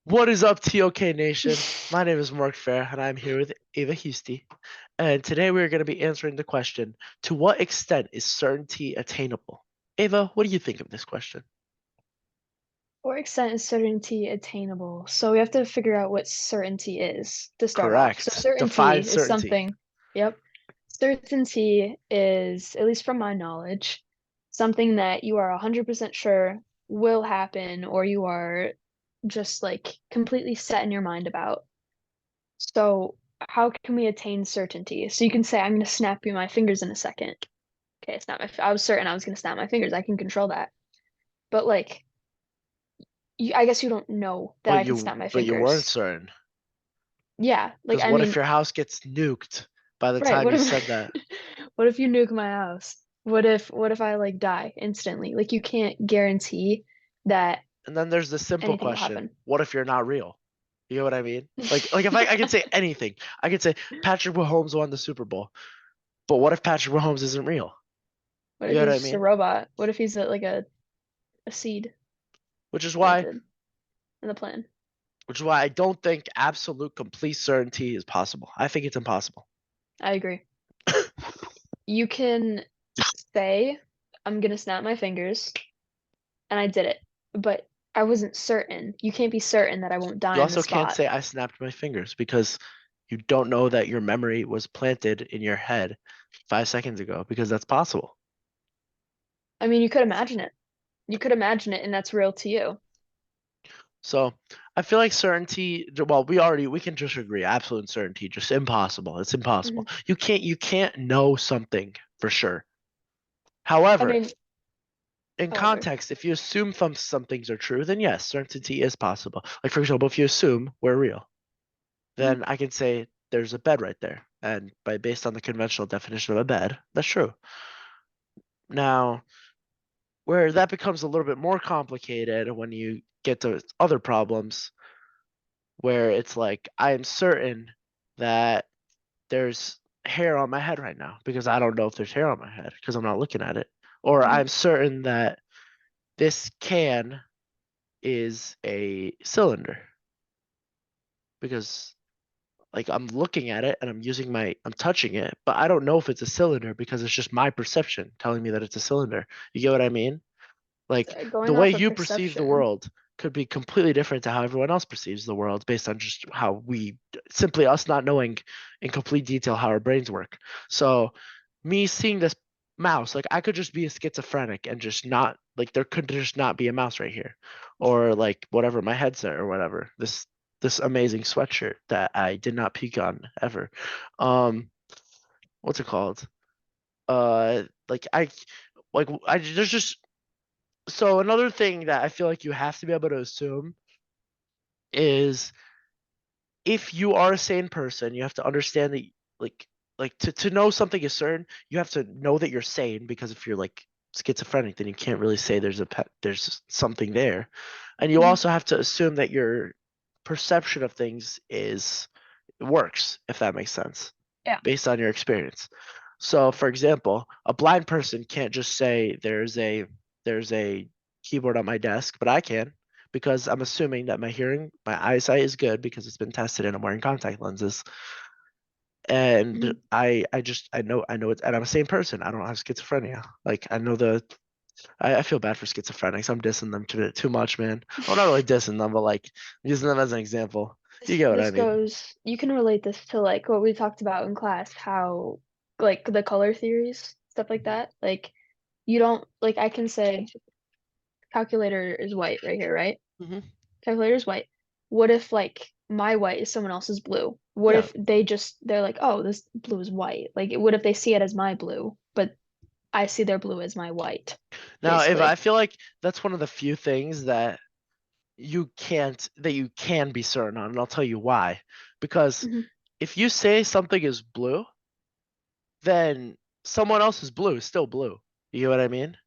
What is up, TOK Nation? My name is Mark Fair, and I'm here with Ava Hustyi. And today we're going to be answering the question, to what extent is certainty attainable? Ava, what do you think of this question? What extent is certainty attainable? So we have to figure out what certainty is to start off. So Correct. Define certainty is certainty. something, yep. Certainty is, at least from my knowledge, something that you are 100% sure will happen or you are just like completely set in your mind about. So how can we attain certainty? So you can say, I'm going to snap you my fingers in a second. Okay, I was certain I was going to snap my fingers. I can control that. But like, I guess you don't know that But I can you snap my but you weren't fingers. certain. Yeah, like Because I what if mean, your house gets nuked by the right, time what you if said that? what if you nuke my house? What if I like die instantly? Like you can't guarantee that And then there's the simple anything will question, happen. what if you're not real? You know what I mean? Like if I could say anything, I could say Patrick Mahomes won the Super Bowl. But what if Patrick Mahomes isn't real? What You if know what he's I just a mean? robot? What if he's a seed Which is why planted in the plan? which is why I don't think absolute complete certainty is possible. I think it's impossible. I agree. You can say, I'm gonna snap my fingers, and I did it, but I wasn't certain. You can't be certain that I won't die You in the also can't spot. say I snapped my fingers because you don't know that your memory was planted in your head 5 seconds ago because that's possible. I mean, you could imagine it. You could imagine it, and that's real to you. So I feel like certainty, well, we can just agree, absolute certainty, just impossible. It's impossible. Mhm. You can't know something for sure. I However, mean, in however, context, if you assume some things are true, then yes, certainty is possible. Like for example, if you assume we're real, mhm. then I can say there's a bed right there. And based on the conventional definition of a bed, that's true. Now, where that becomes a little bit more complicated when you get to other problems where it's like I am certain that there's hair on my head right now because I don't know if there's hair on my head because I'm not looking at it. Or Mhm. I'm certain that this can is a cylinder because like I'm looking at it and I'm touching it, but I don't know if it's a cylinder because it's just my perception telling me that it's a cylinder. You get what I mean? Like the Going way off of you perceive the perception. world could be completely different to how everyone else perceives the world based on just how we simply us not knowing in complete detail how our brains work. So me seeing this mouse, like I could just be a schizophrenic and just not like there could just not be a mouse right here. Or like whatever, my headset or whatever. This amazing sweatshirt that I did not peek on ever. Um, what's it called? Like I there's just so another thing that I feel like you have to be able to assume is if you are a sane person, you have to understand that like to know something is certain, you have to know that you're sane because if you're like schizophrenic, then you can't really say there's something there. And you Mhm. also have to assume that your perception of things is works, if that makes sense, Yeah. based on your experience. So, for example, a blind person can't just say there's a keyboard on my desk, but I can because I'm assuming that my eyesight is good because it's been tested and I'm wearing contact lenses. And Mhm. I know it's and I'm a sane person. I don't have schizophrenia. Like I know I feel bad for schizophrenics. I'm dissing them too much, man. I'm not really dissing them, but like using them as an example. You get what I This mean? goes, you can relate this to like what we talked about in class, how like the color theories, stuff like Mhm. that. Like you don't like I can say calculator is white right here, right? Mhm. Calculator is white. What if like my white is someone else's blue? What Yeah. if they're like, oh, this blue is white? Like what if they see it as my blue, but I see their blue as my white, Now, if I basically. feel like that's one of the few things that you can be certain on, and I'll tell you why. Because Hmm. if you say something is blue, then someone else's blue is still blue. You get what I mean?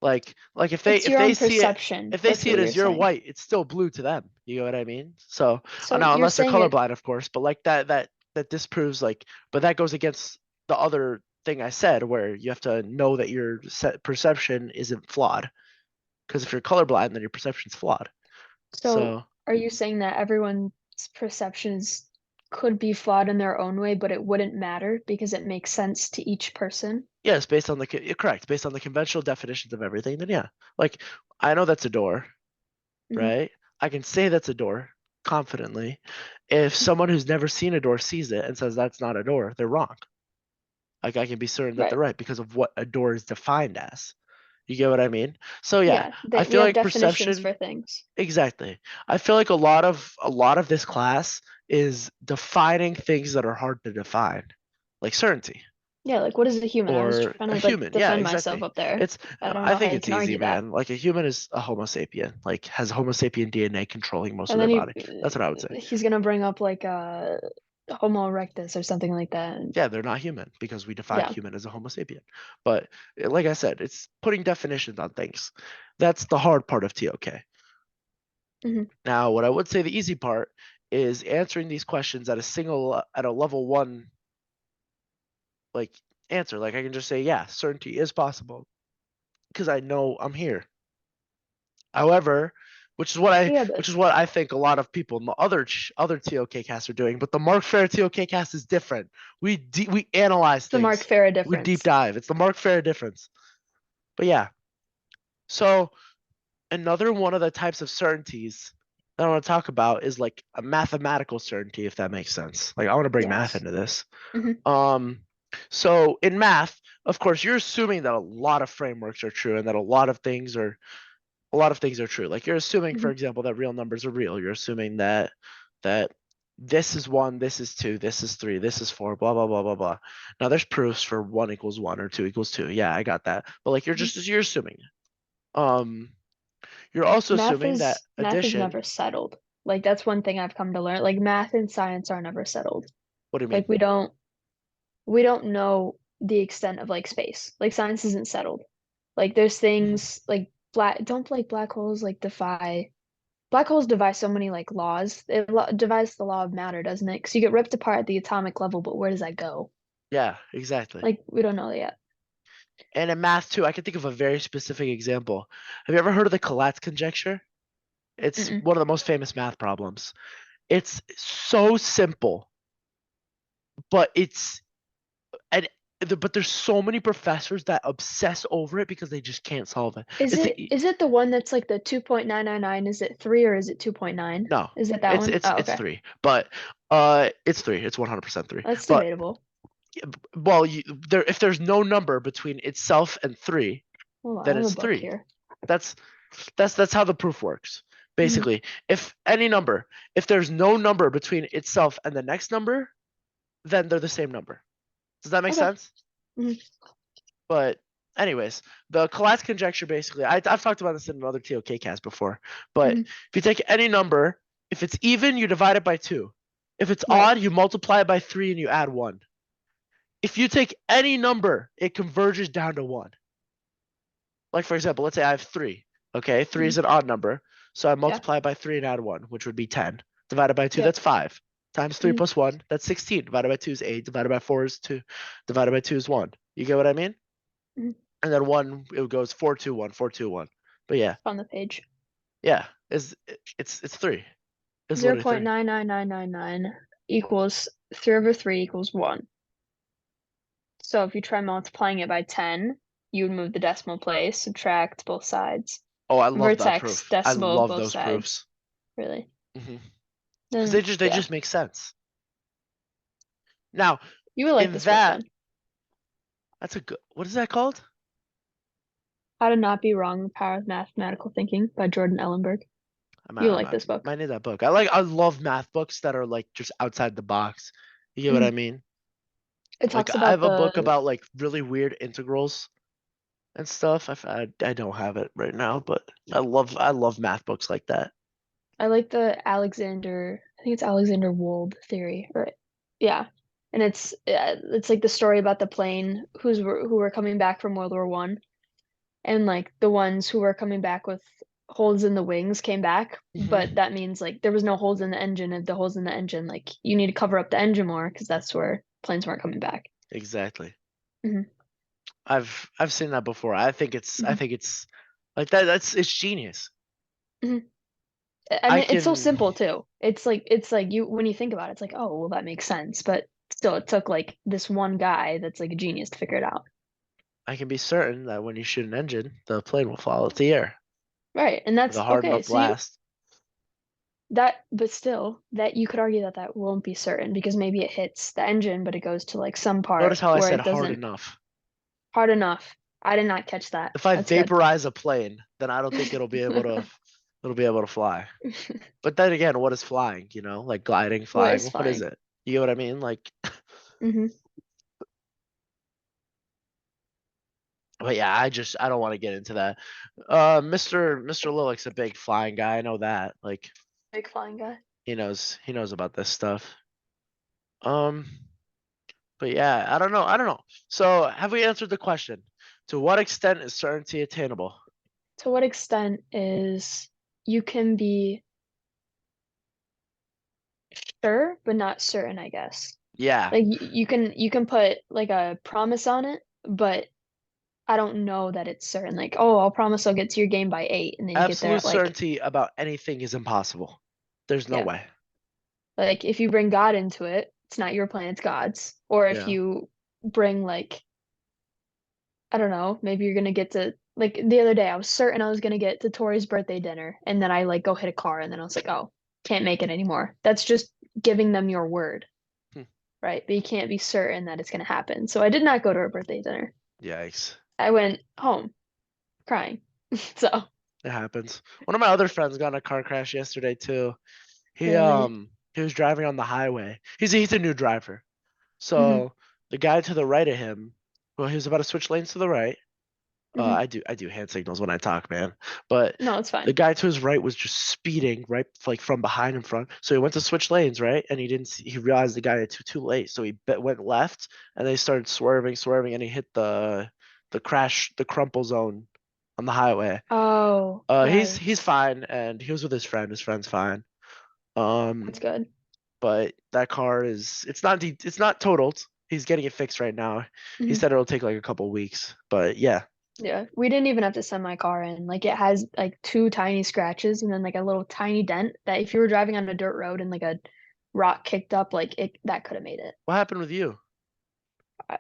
Like It's if your they own see it perception. if they That's see what it you're as you're saying. white, it's still blue to them. You get what I mean? So So now you're unless they're saying it, colorblind, of course, but like that disproves like but that goes against the other thing I said where you have to know that your perception isn't flawed. Because if you're colorblind, then your perception's flawed. so So. are you saying that everyone's perceptions could be flawed in their own way, but it wouldn't matter because it makes sense to each person? Yes, based on the you're correct, based on the conventional definitions of everything, then yeah. Like I know that's a door, Hmm. right? I can say that's a door confidently. If someone who's never seen a door sees it and says that's not a door, they're wrong. Like I can be certain that they're Right. right because of what a door is defined as. You get what I mean? So yeah, Yeah, I that we feel have like definitions perception for things. exactly. I feel like a lot of this class is defining things that are hard to define, like certainty Yeah, like what is a human? I was or trying a to like human. Yeah, defend myself exactly. up there. It's I don't I know how think you it's can easy, argue that. man. Like a human is a Homo sapien, like has Homo sapien DNA controlling most And of then their he body. That's what I would say. he's gonna bring up like Homo erectus or something like that. And Yeah, they're not human because we define yeah. human as a Homo sapien. But like I said, it's putting definitions on things. That's the hard part of TOK. Hmm. Now, what I would say the easy part is answering these questions at a level one like answer. Like I can just say, yeah, certainty is possible because I know I'm here. However, Yeah, but which is what I think a lot of people in the other TOK casts are doing. But the Mark Fair TOK cast is different. We analyze it's the Mark things. Farah We deep difference. dive. It's the Mark Fair difference. But yeah, so another one of the types of certainties that I want to talk about is like a mathematical certainty, if that makes sense. Like I want to bring math Yes. into this. Hmm. Um, so in math, of course, you're assuming that a lot of frameworks are true and that a lot of things are true. Like you're assuming, for Hmm. example, that real numbers are real. You're assuming that this is one, this is two, this is three, this is four, blah blah blah blah blah. Now there's proofs for one equals one or two equals two. Yeah, I got that. But like you're assuming. Um, you're also assuming that Math is addition. never settled. Like that's one thing I've come to learn. Like math and science are never settled. What do you mean? Like we don't know the extent of like space. Like science isn't settled. Like there's Mhm. things like black holes like defy black holes devise so many like laws. It devies the law of matter, doesn't it? Because you get ripped apart at the atomic level, but where does that go? Yeah, exactly. Like we don't know yet. And in math too, I can think of a very specific example. Have you ever heard of the Collatz conjecture? It's Mm-mm. one of the most famous math problems. It's so simple, but but there's so many professors that obsess over it because they just can't solve it. Is It's it the is it the one that's like the 2.999? Is it 3 or is it 2.9? no, Is it that it's one? it's Oh, it's okay. three, but it's three. It's 100% three. That's But debatable. well, if there's no number between itself and three, Hold on, I then have a it's book three. here. That's that's how the proof works. Hmm. Basically, if there's no number between itself and the next number, then they're the same number. Does that make Okay. sense? Hmm. But anyways, the Collatz conjecture basically, I've talked about this in another TOK cast before. But Hmm. if you take any number, if it's even, you divide it by two. If it's Right. odd, you multiply it by three and you add one. If you take any number, it converges down to one. Like for example, let's say I have three. Okay, three Hmm. is an odd number, so I Yeah. multiply by three and add one, which would be 10. Divided by two, Yep. that's five. Times three Hmm. plus one, that's 16. Divided by two is eight. Divided by four is two. Divided by two is one. You get what I mean? Hmm. And then one, it goes 4 2 1 4 2 1. But yeah, On the page. yeah, it's three. It's Zero literally point three. nine nine nine nine nine equals 3 over 3 equals 1. So if you try multiplying it by 10, you would move the decimal place, subtract both sides. Oh, I love that Vertex, proof. I decimal, love both those sides. proofs. Really. Because Then, they yeah. just make sense. Now, You would like in this book that, then. that's a good. What is that called? How to Not Be Wrong, The Power of Mathematical Thinking by Jordan Ellenberg. I You might, will I like might, this book. might need that book. I love math books that are like just outside the box. You get what I Mhm. mean? It Like talks I about have a book the about like really weird integrals and stuff. I don't have it right now, but I love math books like that. I like the I think it's Alexander Wold theory, or yeah. And it's like the story about the plane who were coming back from World War One, and like the ones who were coming back with holes in the wings came back, but Hmm. that means like there was no holes in the engine, and the holes in the engine like you need to cover up the engine more because that's where planes weren't coming back. Exactly. Hmm. I've seen that before. I Hmm. think it's like that. It's genius. Hmm. I I mean, it's so can simple too. It's like you when you think about it, it's like, oh, well, that makes sense. But still, it took like this one guy that's like a genius to figure it out. I can be certain that when you shoot an engine, the plane will fall out the air Right. And with a that's hard okay. enough So you blast. that but still that you could argue that that won't be certain because maybe it hits the engine, but it goes to like some Notice part how I where said it hard doesn't enough. hard enough. I did not catch that. If I That's good. vaporize a plane, then I don't think it'll be able to fly. But then again, what is flying? Like gliding, What flying. is What is flying? it? You get what I mean? Like, Hmm. but yeah, I don't want to get into that. Mr. Lilik's a big flying guy. I know that. Like, Big flying guy. he knows about this stuff. Um, but yeah, I don't know. So have we answered the question? To what extent is certainty attainable? To what extent is you can be sure but not certain, I guess. Yeah, Like you can put like a promise on it, but I don't know that it's certain. Like, oh, I'll promise I'll get to your game by 8, and then you get there absolute at like, certainty about anything is impossible. There's no yeah. way. Like if you bring God into it, it's not your plan, it's God's. Or if Yeah. you bring like, I don't know, maybe you're gonna get to like the other day I was certain I was gonna get to Tori's birthday dinner, and then I like go hit a car, and then I was like, oh, can't make it anymore. That's just giving them your word, Hmm. right? But you can't be certain that it's gonna happen. So I did not go to her birthday dinner. Yikes. I went home crying. So It happens. One of my other friends got in a car crash yesterday too. He really, um he was driving on the highway. He's a new driver. hmm So the guy to the right of him, well, he was about to switch lanes to the right. hmm I do hand signals when I talk, man. But no, it's the fine. guy to his right was just speeding right like from behind and front. So he went to switch lanes, right? And he realized the guy had too late. So went left and they started swerving, and he hit the crumple zone on the highway. Oh, He's yikes. fine, and he was with his friend. His friend's fine. That's Um, good. but that car it's not totaled. He's getting it fixed right now. He Hmm. said it'll take like a couple weeks, but yeah. Yeah, we didn't even have to send my car in. Like it has like two tiny scratches and then like a little tiny dent that if you were driving on a dirt road and like a rock kicked up, like it that could have made it. What happened with you? I,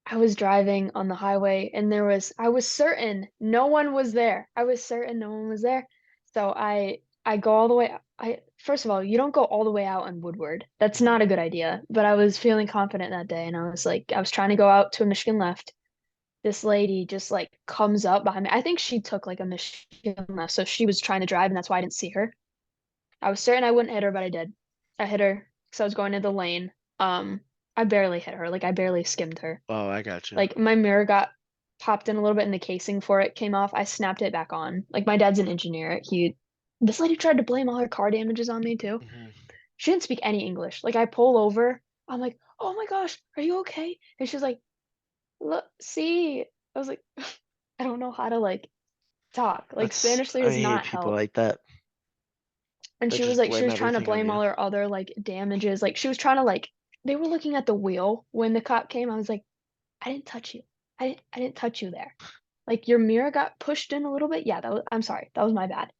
I was driving on the highway and I was certain no one was there. I was certain no one was there. So I go all the way. I first of all, you don't go all the way out on Woodward. That's Mhm. not a good idea. But I was feeling confident that day and I was trying to go out to a Michigan left. This lady just like comes up behind me. I think she took like a Michigan left, so she was trying to drive, and that's why I didn't see her. I was certain I wouldn't hit her, but I did. I hit her because I was going into the lane. Um, I barely hit her, like I barely skimmed her. Oh, I got you. Like my mirror got popped in a little bit, and the casing for it came off. I snapped it back on. Like my dad's an engineer. This lady tried to blame all her car damages on me too. Mhm. She didn't speak any English. Like I pull over, I'm like, "Oh my gosh, are you okay?" And she's like, "Look, see." I was like, I don't know how to like talk. Like Spanish there I does hate not people help. like that. And That she was just like, she blame was trying to everything on blame you. all her other like damages. Like she was trying to like, they were looking at the wheel when the cop came. I was like, I didn't touch you. I didn't touch you there. Like your mirror got pushed in a little bit. Yeah, I'm sorry. That was my bad.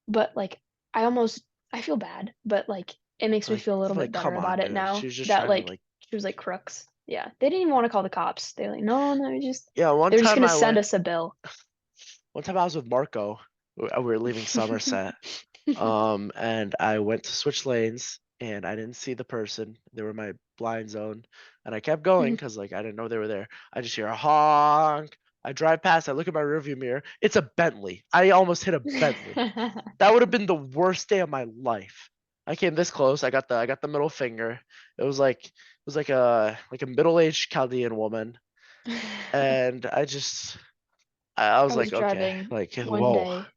But like, I almost, I feel bad, but like, it makes me feel a little bit Like better come on, about it dude. She now was just that trying to like, like she was like crooks. Yeah. They didn't even want to call the cops. They're like, no, no, yeah, they're just gonna send us a bill. one time I was with Marco. We were leaving Somerset. And I went to switch lanes and I didn't see the person. They were in my blind zone. And I kept going because like I didn't know they were there. I just hear a honk. I drive past, I look at my rearview mirror. It's a Bentley. I almost hit a Bentley. That would have been the worst day of my life. I came this close. I got the middle finger. It was like a middle-aged Chaldean woman. And I I was was like, okay, driving like one whoa. day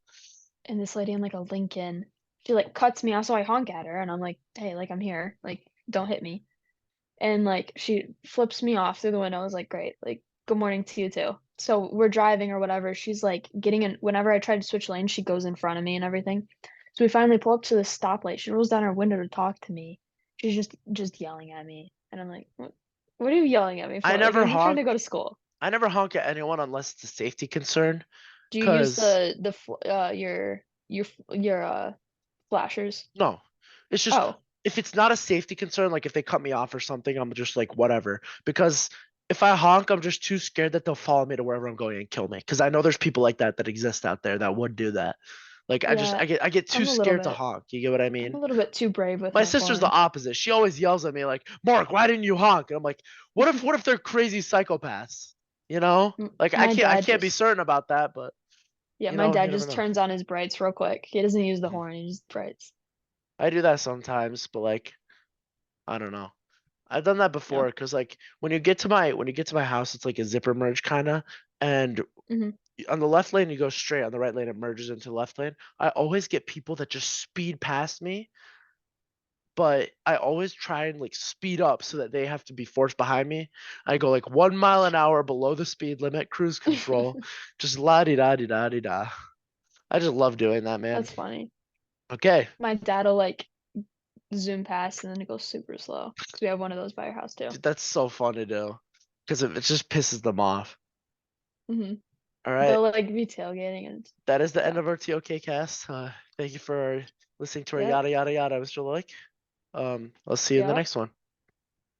and this lady in like a Lincoln, she like cuts me off, so I honk at her and I'm like, hey, like I'm here, like don't hit me. And like she flips me off through the window. I was like, great, like good morning to you too. So we're driving or whatever. She's like getting in whenever I try to switch lanes, she goes in front of me and everything. So we finally pull up to the stoplight. She rolls down her window to talk to me. She's just yelling at me. And I'm like, what are you yelling at me I for? Like never I'm trying honk. to go to school. I never honk at anyone unless it's a safety concern. Do you use Cause your flashers. No, it's just Oh, if it's not a safety concern, like if they cut me off or something, I'm just like whatever. Because if I honk, I'm just too scared that they'll follow me to wherever I'm going and kill me. Because I know there's people like that that exist out there that would do that. Like yeah. I get too I'm a little scared to bit honk. You get what I I'm mean? a little bit too brave with My my sister's the horn. opposite. She always yells at me like, "Mark, why didn't you honk?" And I'm like, what if they're crazy psychopaths? You know? Like My I dad can't be just certain about that, but Yeah, you my know, you dad never just know. turns on his brights real quick. He doesn't use the Mhm. horn, he just brights. I do that sometimes, but like I don't know. I've done that before No. because like when you get to my house, it's like a zipper merge kind of, and Hmm. on the left lane you go straight, on the right lane it merges into the left lane. I always get people that just speed past me, but I always try and like speed up so that they have to be forced behind me. I go like 1 mile an hour below the speed limit, cruise control, just la di da di da di da. I just love doing that, man. That's funny. Okay, My dad'll like zoom past and then it goes super slow because we have one of those by our house too. dude, that's so fun to do because it just pisses them off. Hmm. All right. They'll like be tailgating and That is the end yeah. of our TOK cast. Thank you for listening to our Yep. yada yada yada, Mr. Loic. I'll see you in the Yep. next one.